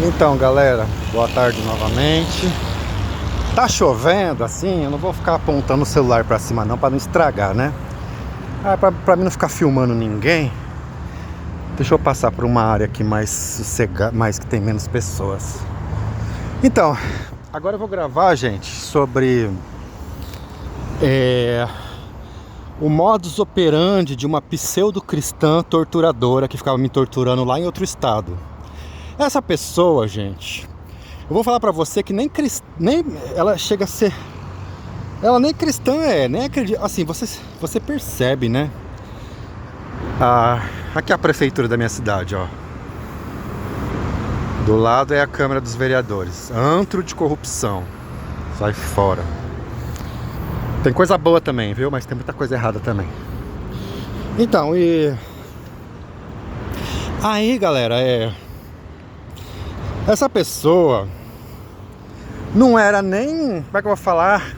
Então, galera, boa tarde novamente. Tá chovendo assim, eu não vou ficar apontando o celular pra cima não, pra não estragar, né? Pra mim não ficar filmando ninguém, deixa eu passar por uma área aqui mais sossegada, mais que tem menos pessoas. Então, agora eu vou gravar, gente, sobre o modus operandi de uma pseudo-cristã torturadora que ficava me torturando lá em outro estado. Essa pessoa, gente, eu vou falar pra você que nem ela chega a ser, ela nem cristã nem acredita, assim, você percebe, né? Aqui é a prefeitura da minha cidade, ó. Do lado é a Câmara dos Vereadores. Antro de corrupção. Sai fora. Tem coisa boa também, viu? Mas tem muita coisa errada também. Então, e aí, galera, essa pessoa não era nem, como é que eu vou falar?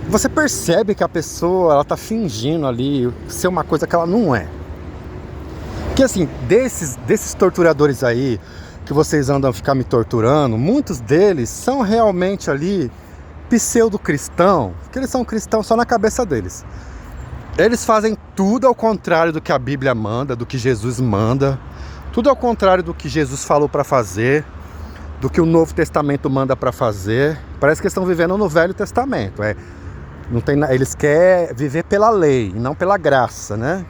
Você percebe que a pessoa, ela tá fingindo ali ser uma coisa que ela não é. Que assim, desses torturadores aí, que vocês andam a ficar me torturando, muitos deles são realmente ali pseudo-cristão, que eles são cristãos só na cabeça deles. Eles fazem tudo ao contrário do que a Bíblia manda, do que Jesus manda, tudo ao contrário do que Jesus falou para fazer, do que o Novo Testamento manda para fazer. Parece que eles estão vivendo no Velho Testamento. Eles querem viver pela lei, não pela graça, né?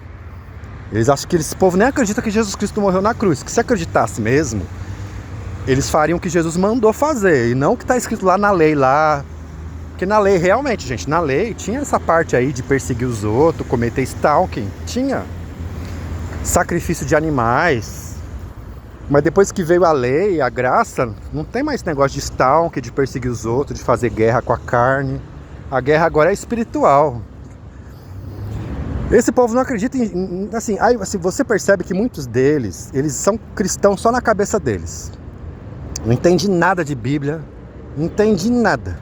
Eles acham que esse povo nem acredita que Jesus Cristo morreu na cruz. Que se acreditasse mesmo, eles fariam o que Jesus mandou fazer, e não o que está escrito lá na lei, lá. Porque na lei, realmente, gente, na lei tinha essa parte aí de perseguir os outros, cometer stalking, tinha sacrifício de animais. Mas depois que veio a lei, a graça, não tem mais negócio de stalking, de perseguir os outros, de fazer guerra com a carne. A guerra agora é espiritual. Esse povo não acredita assim, você percebe que muitos deles, eles são cristãos só na cabeça deles. Não entende nada de Bíblia, não entende nada.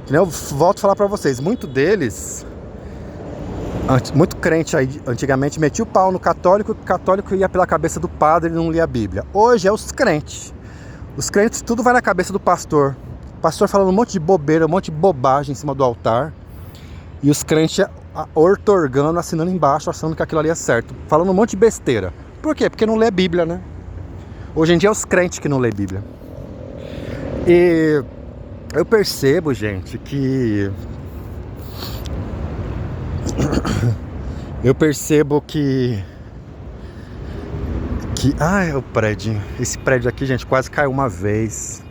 Eu volto a falar pra vocês, muito deles, muito crente aí, antigamente metia o pau no católico, o católico ia pela cabeça do padre e não lia a Bíblia. Hoje é os crentes. Os crentes, tudo vai na cabeça do pastor. O pastor falando um monte de bobeira, um monte de bobagem em cima do altar. E os crentes ortorgando, assinando embaixo, achando que aquilo ali é certo. Falando um monte de besteira. Por quê? Porque não lê Bíblia, né? Hoje em dia é os crentes que não lê Bíblia. E eu percebo, gente, que... o prédio. Esse prédio aqui, gente, quase caiu uma vez.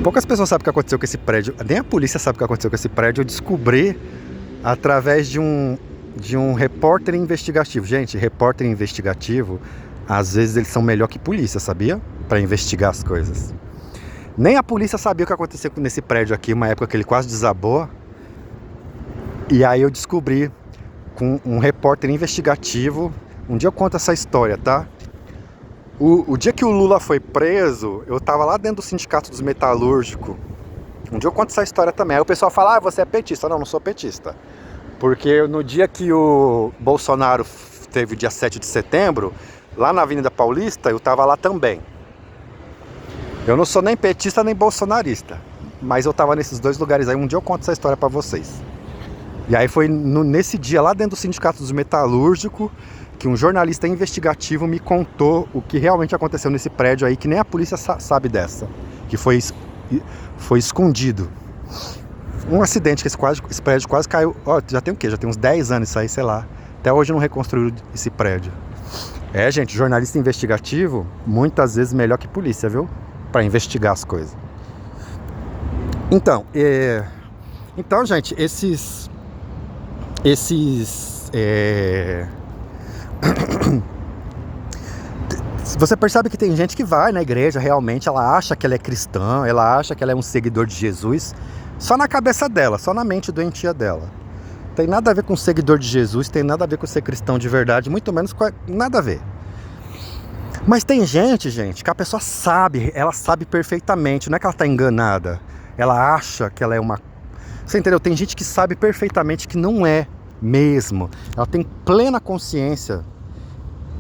Poucas pessoas sabem o que aconteceu com esse prédio. Nem a polícia sabe o que aconteceu com esse prédio. Eu descobri através de um repórter investigativo. Gente, repórter investigativo, às vezes eles são melhor que polícia, sabia? Para investigar as coisas. Nem a polícia sabia o que aconteceu nesse prédio aqui, uma época que ele quase desabou. E aí eu descobri com um repórter investigativo. Um dia eu conto essa história, tá? O dia que o Lula foi preso, eu tava lá dentro do Sindicato dos Metalúrgicos. Um dia eu conto essa história também. Aí o pessoal fala, você é petista. Não sou petista. Porque no dia que o Bolsonaro teve o dia 7 de setembro, lá na Avenida Paulista, eu tava lá também. Eu não sou nem petista nem bolsonarista, mas eu tava nesses dois lugares aí. Um dia eu conto essa história pra vocês. E aí foi nesse dia, lá dentro do Sindicato dos Metalúrgicos, que um jornalista investigativo me contou o que realmente aconteceu nesse prédio aí, que nem a polícia sabe dessa, que foi escondido. Um acidente, que esse prédio quase caiu, já tem o quê? Já tem uns 10 anos isso aí, sei lá. Até hoje não reconstruíram esse prédio. Gente, jornalista investigativo, muitas vezes melhor que polícia, viu? Pra investigar as coisas. Então, gente, você percebe que tem gente que vai na igreja, realmente ela acha que ela é cristã, ela acha que ela é um seguidor de Jesus, só na cabeça dela, só na mente doentia dela. Tem nada a ver com seguidor de Jesus, tem nada a ver com ser cristão de verdade, muito menos nada a ver. Mas tem gente, que a pessoa sabe, ela sabe perfeitamente, não é que ela está enganada, ela acha que ela é uma... Você entendeu? Tem gente que sabe perfeitamente que não é mesmo. Ela tem plena consciência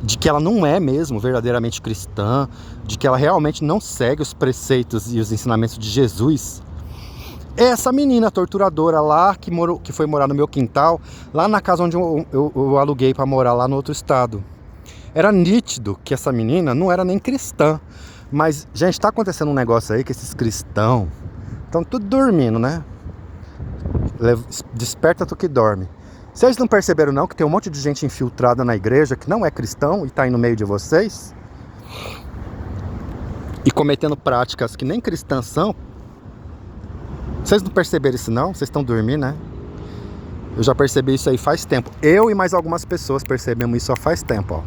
de que ela não é mesmo verdadeiramente cristã, de que ela realmente não segue os preceitos e os ensinamentos de Jesus. Essa menina torturadora lá, que foi morar no meu quintal, lá na casa onde eu aluguei para morar lá no outro estado. Era nítido que essa menina não era nem cristã. Mas, gente, tá acontecendo um negócio aí que esses cristãos estão tudo dormindo, né? Desperta tu que dorme. Vocês não perceberam não que tem um monte de gente infiltrada na igreja que não é cristão e tá aí no meio de vocês? E cometendo práticas que nem cristãs são? Vocês não perceberam isso não? Vocês estão dormindo, né? Eu já percebi isso aí faz tempo. Eu e mais algumas pessoas percebemos isso há faz tempo, ó.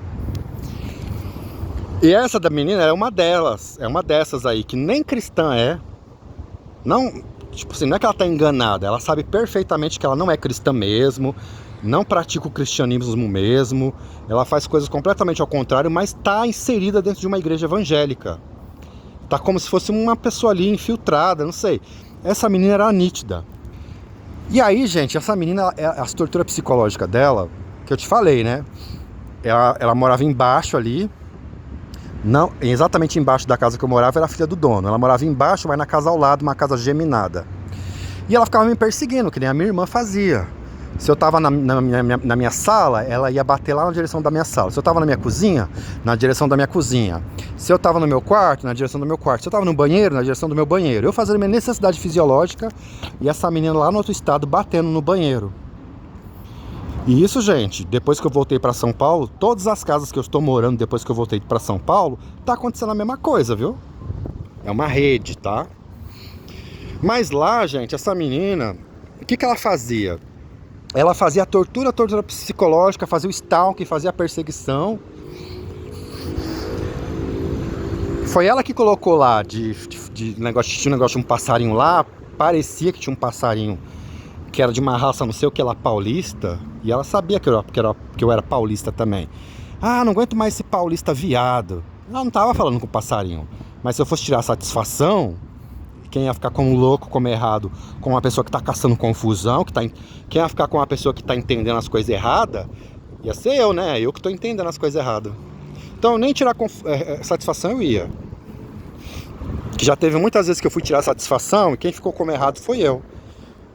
E essa da menina é uma delas. É uma dessas aí, que nem cristã é. Não, tipo assim, não é que ela tá enganada. Ela sabe perfeitamente que ela não é cristã mesmo. Não pratica o cristianismo mesmo. Ela faz coisas completamente ao contrário, mas tá inserida dentro de uma igreja evangélica. Tá como se fosse uma pessoa ali infiltrada, não sei. Essa menina era nítida. E aí, gente, essa menina, as torturas psicológicas dela, que eu te falei, né? Ela morava embaixo ali. Não, exatamente embaixo da casa que eu morava era a filha do dono. Ela morava embaixo, mas na casa ao lado, uma casa geminada. E ela ficava me perseguindo, que nem a minha irmã fazia. Se eu tava na minha sala, ela ia bater lá na direção da minha sala. Se eu tava na minha cozinha, na direção da minha cozinha. Se eu tava no meu quarto, na direção do meu quarto. Se eu tava no banheiro, na direção do meu banheiro. Eu fazendo minha necessidade fisiológica e essa menina lá no outro estado batendo no banheiro. E isso, gente, depois que eu voltei para São Paulo, todas as casas que eu estou morando depois que eu voltei para São Paulo, tá acontecendo a mesma coisa, viu? É uma rede, tá? Mas lá, gente, essa menina, o que ela fazia? Ela fazia a tortura psicológica, fazia o stalking, fazia a perseguição. Foi ela que colocou lá tinha um negócio de um passarinho lá, parecia que tinha um passarinho que era de uma raça não sei o que lá, paulista, e ela sabia que eu era paulista também. Ah, não aguento mais esse paulista viado. Ela não tava falando com o passarinho, mas se eu fosse tirar satisfação, quem ia ficar como louco, como errado, com uma pessoa que tá caçando confusão, quem ia ficar com uma pessoa que tá entendendo as coisas erradas, ia ser eu, né? Eu que tô entendendo as coisas erradas. Então nem tirar satisfação eu ia. Que já teve muitas vezes que eu fui tirar satisfação e quem ficou como errado foi eu.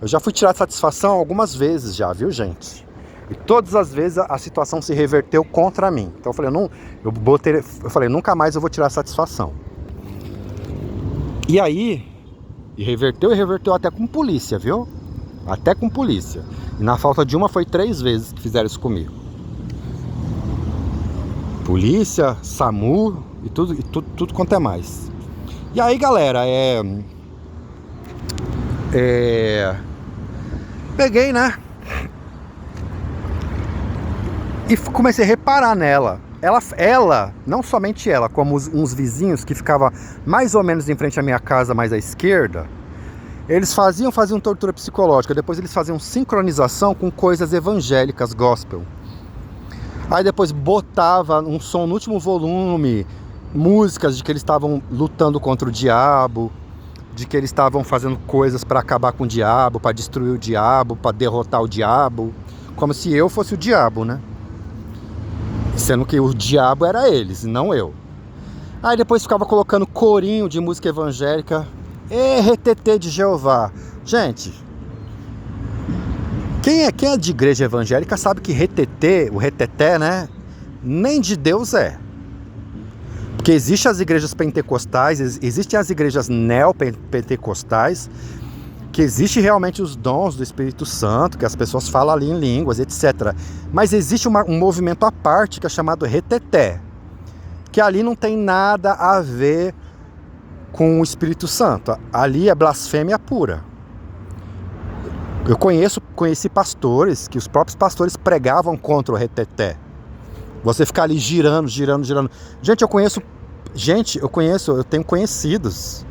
Eu já fui tirar satisfação algumas vezes já, viu, gente? E todas as vezes a situação se reverteu contra mim. Então eu falei, nunca mais eu vou tirar satisfação. E aí, e reverteu até com polícia, viu? Até com polícia. E na falta de uma foi 3 vezes que fizeram isso comigo. Polícia, SAMU e tudo quanto é mais. E aí, galera, peguei, né? E comecei a reparar nela. Ela, não somente ela, como uns vizinhos que ficavam mais ou menos em frente à minha casa, mais à esquerda, eles faziam tortura psicológica, depois eles faziam sincronização com coisas evangélicas, gospel. Aí depois botava um som no último volume, músicas de que eles estavam lutando contra o diabo, de que eles estavam fazendo coisas para acabar com o diabo, para destruir o diabo, para derrotar o diabo, como se eu fosse o diabo, né? Sendo que o diabo era eles, não eu. Aí depois ficava colocando corinho de música evangélica, RTT de Jeová. Gente, quem é de igreja evangélica sabe que o reteté, né? Nem de Deus é. Porque existem as igrejas pentecostais, existem as igrejas neopentecostais, que existe realmente os dons do Espírito Santo, que as pessoas falam ali em línguas, etc. Mas existe um movimento à parte que é chamado reteté, que ali não tem nada a ver com o Espírito Santo. Ali é blasfêmia pura. Eu conheci pastores, que os próprios pastores pregavam contra o reteté. Você ficar ali girando. Eu tenho conhecidos.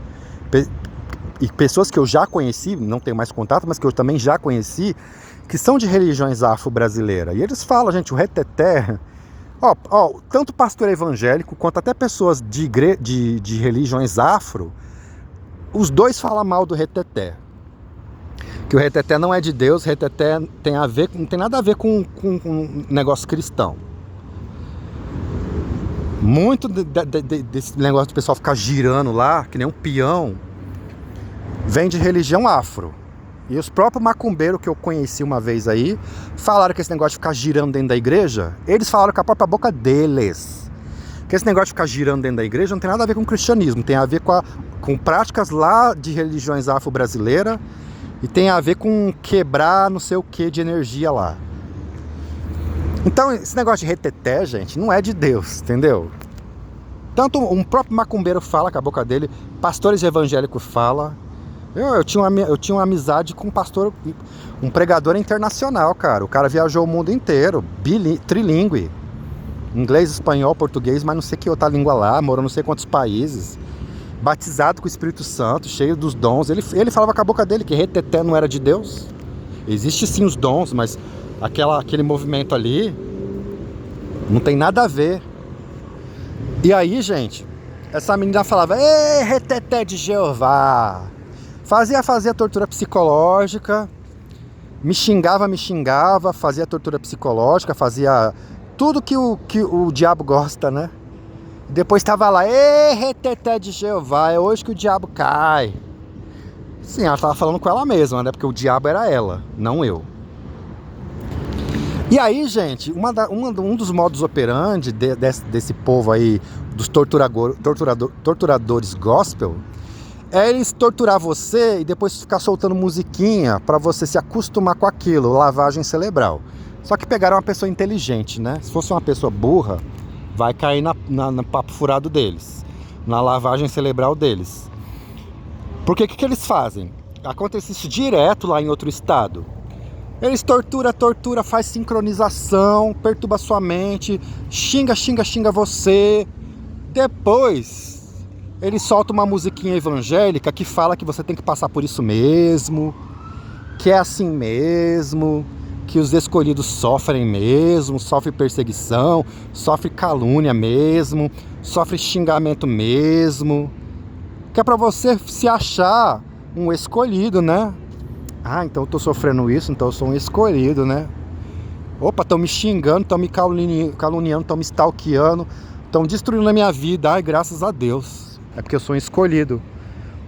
E pessoas que eu já conheci, não tenho mais contato, mas que eu também já conheci, que são de religiões afro-brasileiras. E eles falam, gente, o reteté... tanto pastor evangélico, quanto até pessoas de religiões afro, os dois falam mal do reteté. Que o reteté não é de Deus, o reteté não tem nada a ver com negócio cristão. Muito desse negócio do pessoal ficar girando lá, que nem um peão, vem de religião afro. E os próprios macumbeiros que eu conheci uma vez aí, falaram que esse negócio de ficar girando dentro da igreja, eles falaram com a própria boca deles. Que esse negócio de ficar girando dentro da igreja não tem nada a ver com o cristianismo, tem a ver com práticas lá de religiões afro-brasileiras e tem a ver com quebrar não sei o que de energia lá. Então esse negócio de reteté, gente, não é de Deus, entendeu? Tanto um próprio macumbeiro fala com a boca dele, pastores evangélicos falam. Eu tinha uma amizade com um pastor, um pregador internacional, cara. O cara viajou o mundo inteiro, trilingue. Inglês, espanhol, português, mas não sei que outra língua lá, morou não sei quantos países. Batizado com o Espírito Santo, cheio dos dons. Ele falava com a boca dele que reteté não era de Deus. Existe sim os dons, mas aquele movimento ali não tem nada a ver. E aí, gente, essa menina falava: "Ei, reteté de Jeová!" Fazia tortura psicológica, me xingava, fazia tortura psicológica, fazia tudo que o diabo gosta, né? Depois tava lá: "Ei, reteté de Jeová, é hoje que o diabo cai." Sim, ela tava falando com ela mesma, né? Porque o diabo era ela, não eu. E aí, gente, um dos modus operandi desse povo aí, dos torturadores gospel, é eles torturar você e depois ficar soltando musiquinha pra você se acostumar com aquilo, lavagem cerebral. Só que pegaram uma pessoa inteligente, né? Se fosse uma pessoa burra, vai cair no papo furado deles, na lavagem cerebral deles. Porque o que eles fazem? Acontece isso direto lá em outro estado. Eles tortura, faz sincronização, perturba sua mente, xinga você. Depois ele solta uma musiquinha evangélica que fala que você tem que passar por isso mesmo, que é assim mesmo, que os escolhidos sofrem mesmo, sofrem perseguição, sofrem calúnia mesmo, sofrem xingamento mesmo, que é pra você se achar um escolhido, né? Ah, então eu tô sofrendo isso, então eu sou um escolhido, né? Opa, estão me xingando, estão me caluniando, estão me stalkeando, estão destruindo a minha vida. Ai, graças a Deus. É porque eu sou um escolhido.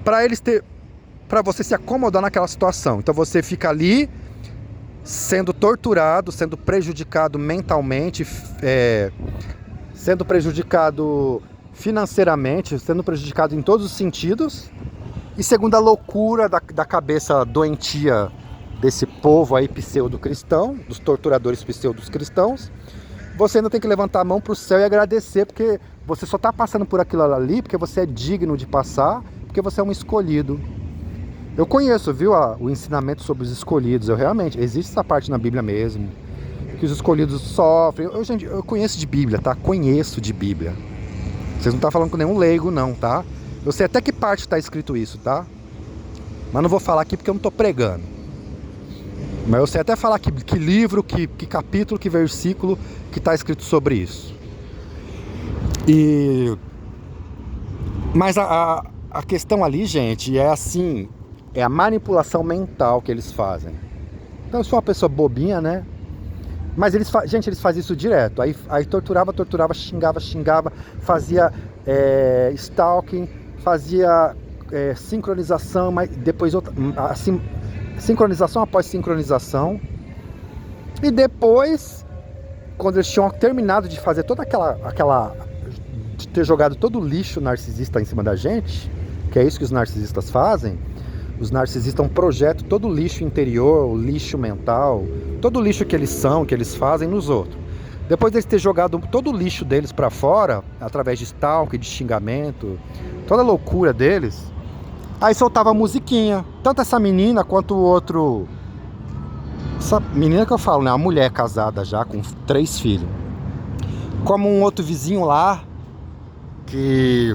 Pra você se acomodar naquela situação. Então você fica ali sendo torturado, sendo prejudicado mentalmente, sendo prejudicado financeiramente, sendo prejudicado em todos os sentidos. E segundo a loucura da cabeça doentia desse povo aí pseudo-cristão, dos torturadores pseudo-cristãos, você ainda tem que levantar a mão pro céu e agradecer, porque você só tá passando por aquilo ali porque você é digno de passar, porque você é um escolhido. Eu conheço, viu, o ensinamento sobre os escolhidos. Realmente, existe essa parte na Bíblia mesmo, que os escolhidos sofrem. Gente, eu conheço de Bíblia, tá? Conheço de Bíblia. Vocês não estão falando com nenhum leigo, não, tá? Eu sei até que parte está escrito isso, tá? Mas não vou falar aqui porque eu não tô pregando. Mas eu sei até falar que livro, que capítulo, que versículo que está escrito sobre isso. Mas a questão ali, gente, é assim, é a manipulação mental que eles fazem. Então eu sou uma pessoa bobinha, né? Mas eles fazem isso direto. Aí torturava, xingava, fazia stalking, fazia sincronização, mas depois assim, sincronização após sincronização. E depois, quando eles tinham terminado de fazer toda aquela de ter jogado todo o lixo narcisista em cima da gente, que é isso que os narcisistas fazem. Os narcisistas projetam todo o lixo interior, o lixo mental, todo o lixo que eles são, que eles fazem nos outros. Depois de eles ter jogado todo o lixo deles pra fora, através de stalk, de xingamento, toda a loucura deles, aí soltava a musiquinha. Tanto essa menina quanto o outro... Essa menina que eu falo, né? Uma mulher casada já, com 3 filhos. Como um outro vizinho lá, que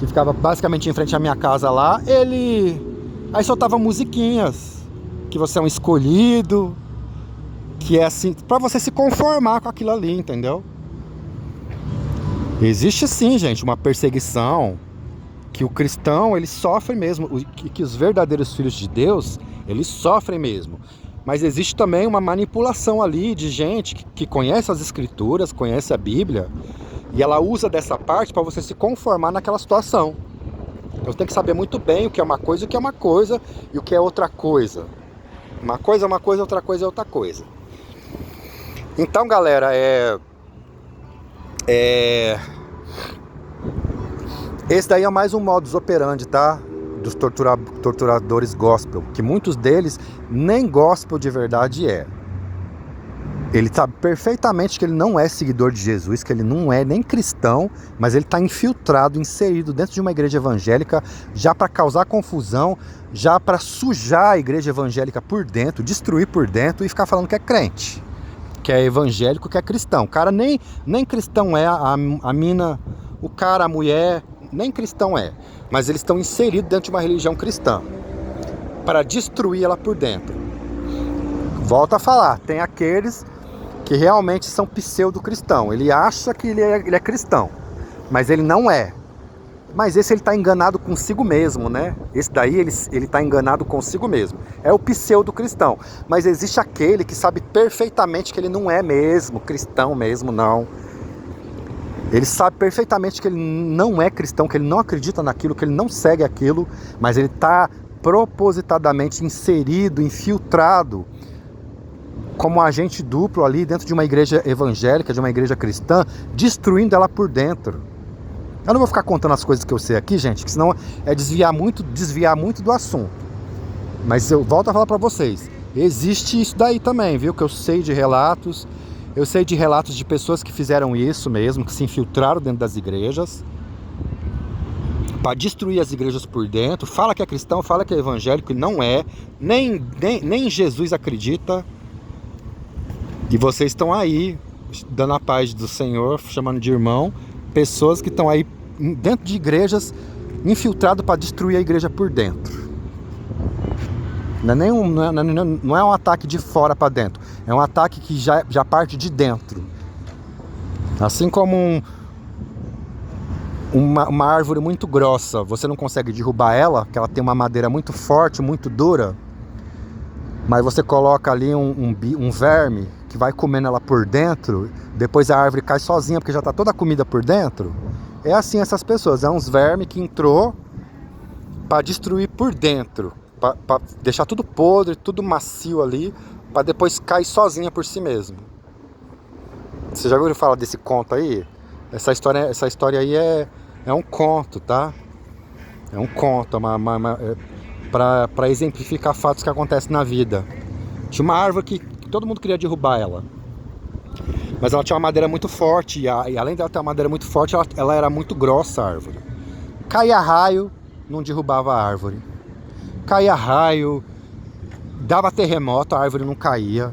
ficava basicamente em frente à minha casa lá, ele aí soltava musiquinhas, que você é um escolhido, que é assim, pra você se conformar com aquilo ali, entendeu? Existe sim, gente, uma perseguição, que o cristão, ele sofre mesmo, que os verdadeiros filhos de Deus, eles sofrem mesmo. Mas existe também uma manipulação ali de gente que conhece as escrituras, conhece a Bíblia, e ela usa dessa parte para você se conformar naquela situação. Então você tem que saber muito bem o que é uma coisa e o que é uma coisa e o que é outra coisa. Uma coisa é uma coisa, outra coisa é outra coisa. Então, galera, esse daí é mais um modus operandi, tá? Dos torturadores gospel, que muitos deles nem gospel de verdade é. Ele sabe perfeitamente que ele não é seguidor de Jesus, que ele não é nem cristão, mas ele está infiltrado, inserido dentro de uma igreja evangélica, já para causar confusão, já para sujar a igreja evangélica por dentro, destruir por dentro e ficar falando que é crente, que é evangélico, que é cristão. O cara nem cristão é, a mina, o cara, a mulher, nem cristão é. Mas eles estão inseridos dentro de uma religião cristã para destruir ela por dentro. Volto a falar, tem aqueles que realmente são pseudo-cristão. Ele acha que ele é cristão, mas ele não é. Mas esse ele está enganado consigo mesmo, né? Esse daí ele está enganado consigo mesmo. É o pseudo-cristão. Mas existe aquele que sabe perfeitamente que ele não é mesmo cristão mesmo, não. Ele sabe perfeitamente que ele não é cristão, que ele não acredita naquilo, que ele não segue aquilo, mas ele está propositadamente inserido, infiltrado, como agente duplo ali dentro de uma igreja evangélica, de uma igreja cristã, destruindo ela por dentro. Eu não vou ficar contando as coisas que eu sei aqui, gente, que senão é desviar muito do assunto. Mas eu volto a falar para vocês, existe isso daí também, viu? Que eu sei de relatos. Eu sei de relatos de pessoas que fizeram isso mesmo, que se infiltraram dentro das igrejas para destruir as igrejas por dentro. Fala que é cristão, fala que é evangélico, e não é. Nem Jesus acredita. E vocês estão aí, dando a paz do Senhor, chamando de irmão, pessoas que estão aí dentro de igrejas, infiltradas para destruir a igreja por dentro. Não é um ataque de fora para dentro, é um ataque que já parte de dentro. Assim como uma árvore muito grossa, você não consegue derrubar ela, porque ela tem uma madeira muito forte, muito dura, mas você coloca ali um verme que vai comendo ela por dentro, depois a árvore cai sozinha porque já está toda a comida por dentro. É assim essas pessoas, é uns vermes que entrou para destruir por dentro, para deixar tudo podre, tudo macio ali, para depois cair sozinha por si mesmo. Você já ouviu falar desse conto aí? Essa história aí é um conto, tá? É um conto, para exemplificar fatos que acontecem na vida. Tinha uma árvore que todo mundo queria derrubar ela, mas ela tinha uma madeira muito forte, e além dela ter uma madeira muito forte, ela era muito grossa, a árvore. Caía raio, não derrubava a árvore. Caía raio, dava terremoto, a árvore não caía.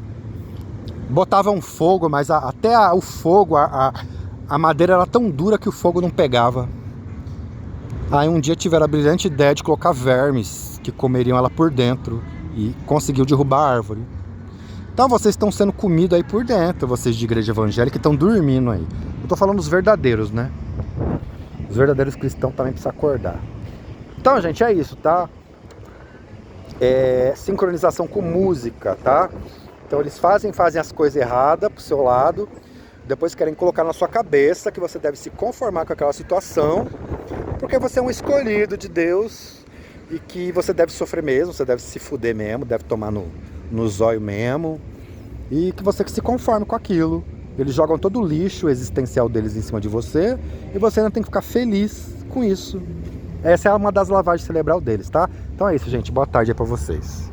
Botava um fogo, mas até o fogo, a madeira era tão dura que o fogo não pegava. Aí um dia tiveram a brilhante ideia de colocar vermes que comeriam ela por dentro e conseguiu derrubar a árvore. Então vocês estão sendo comidos aí por dentro, vocês de igreja evangélica, estão dormindo aí. Eu tô falando dos verdadeiros, né? Os verdadeiros cristãos também precisam acordar. Então, gente, é isso, tá? Sincronização com música, tá? Então eles fazem as coisas erradas pro seu lado, depois querem colocar na sua cabeça que você deve se conformar com aquela situação, porque você é um escolhido de Deus e que você deve sofrer mesmo, você deve se fuder mesmo, deve tomar no zóio mesmo, e que você se conforme com aquilo. Eles jogam todo o lixo existencial deles em cima de você e você ainda tem que ficar feliz com isso. Essa é uma das lavagens cerebral deles, tá? Então é isso, gente. Boa tarde aí pra vocês.